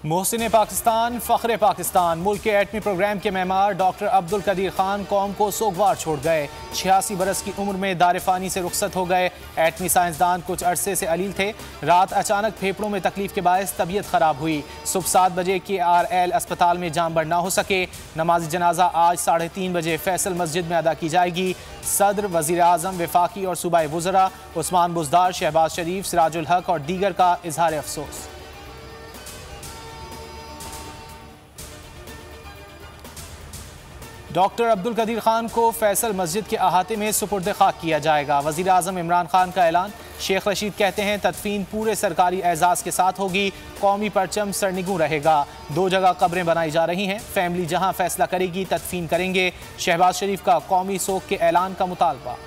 मोहसिन पाकिस्तान फ़ख्र पाकिस्तान मुल्क के एटमी प्रोग्राम के मेहमान डॉक्टर अब्दुल कदीर खान कौम को सोगवार छोड़ गए। 86 बरस की उम्र में दारफ़ानी से रुखसत हो गए। एटमी साइंसदान कुछ अरसे से अलील थे। रात अचानक फेफड़ों में तकलीफ के बायस तबीयत ख़राब हुई। सुबह 7 बजे KRL अस्पताल में जाम बढ़ ना हो सके। नमाज जनाजा आज 3:30 बजे फैसल मस्जिद में अदा की जाएगी। सदर, वज़ीर आज़म, वफाकी और सूबाई वज़रा उस्मान बुज़दार, शहबाज शरीफ, सिराजुल हक और दीगर का इजहार अफसोस। डॉक्टर अब्दुल कदीर खान को फैसल मस्जिद के अहाते में सुपुर्द खाक किया जाएगा। वज़ीर आज़म इमरान खान का ऐलान। शेख रशीद कहते हैं तदफीन पूरे सरकारी एजाज़ के साथ होगी। कौमी परचम सरनिगू रहेगा। 2 जगह कब्रें बनाई जा रही हैं। फैमिली जहां फैसला करेगी तदफीन करेंगे। शहबाज शरीफ का कौमी सोग के ऐलान का मुतालबा।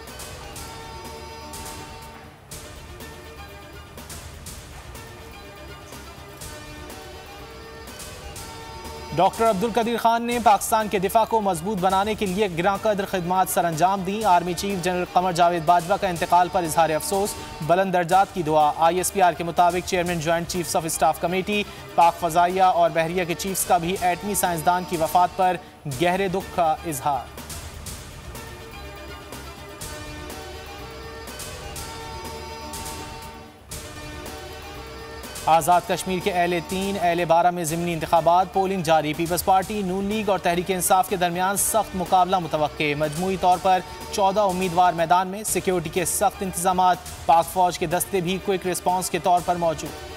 डॉक्टर अब्दुल कदीर खान ने पाकिस्तान के दिफा को मजबूत बनाने के लिए गिरांकदर खिदमात सर अंजाम दी। Army chief general Qamar Javed Bajwa का इंतकाल पर इजहार अफसोस, बुलंद दर्जात की दुआ। ISPR के मुताबिक chairman joint chiefs of staff committee, पाक फ़ज़ाइया और बहरिया के चीफ्स का भी एटमी साइंसदान की वफात पर गहरे दुख का इजहार। आज़ाद कश्मीर के अहले-3 अहले-12 में ज़िमनी इंतखाबात, पोलिंग जारी। पीपल्स पार्टी, नून लीग और तहरीक इंसाफ के दरमियान सख्त मुकाबला मुतवक्के। मजमूई तौर पर 14 उम्मीदवार मैदान में। सिक्योरिटी के सख्त इंतजामात। पाक फौज के दस्ते भी क्विक रिस्पॉन्स के तौर पर मौजूद।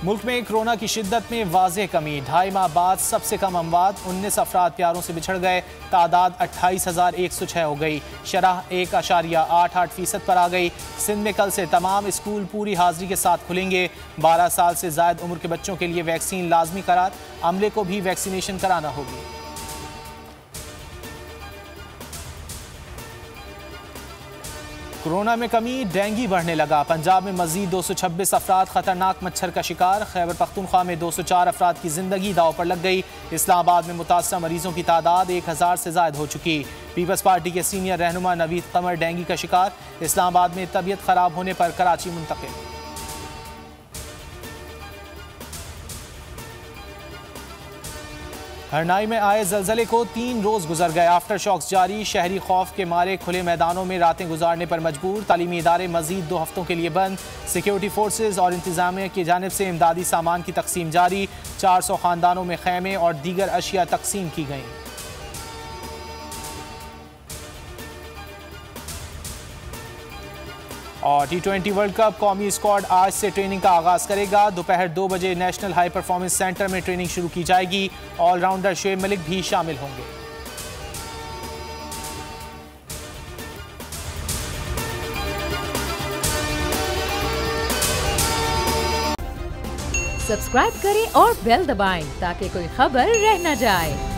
मुल्क में कोरोना की शिद्दत में वाज़ेह कमी। 2.5 माह बाद सबसे कम अमवात। 19 अफराद प्यारों से बिछड़ गए। तादाद 28,106 हो गई। शरह 1.88% पर आ गई। सिंध में कल से तमाम स्कूल पूरी हाजिरी के साथ खुलेंगे। 12 साल से ज़ायद उम्र के बच्चों के लिए वैक्सीन लाजमी करार। अमले को भी वैक्सीनेशन कराना होगी। कोरोना में कमी, डेंगू बढ़ने लगा। पंजाब में मजीद 226 अफराद खतरनाक मच्छर का शिकार। खैबर पख्तूनख्वा में 204 अफराद की जिंदगी दाव पर लग गई। इस्लामाबाद में मुतासरा मरीजों की तादाद 1000 से ज़ायद हो चुकी। पीपल्स पार्टी के सीनियर रहनुमा नवीद कमर डेंगू का शिकार। इस्लामाबाद में तबीयत खराब होने पर कराची मुंतकिल। हरनाई में आए जलजले को 3 रोज गुजर गए। आफ्टर शॉक्स जारी। शहरी खौफ के मारे खुले मैदानों में रातें गुजारने पर मजबूर। तालीमी इदारे मजीद 2 हफ्तों के लिए बंद। सिक्योरिटी फोर्सेज और इंतजामिया की जानिब से इमदादी सामान की तकसीम जारी। 400 खानदानों में खैमे और दीगर अशिया तकसीम की गई। और T20 वर्ल्ड कप कौमी स्क्वाड आज से ट्रेनिंग का आगाज करेगा। दोपहर 2 बजे नेशनल हाई परफॉर्मेंस सेंटर में ट्रेनिंग शुरू की जाएगी। ऑलराउंडर शुएब मलिक भी शामिल होंगे। सब्सक्राइब करें और बेल दबाएं ताकि कोई खबर रह न जाए।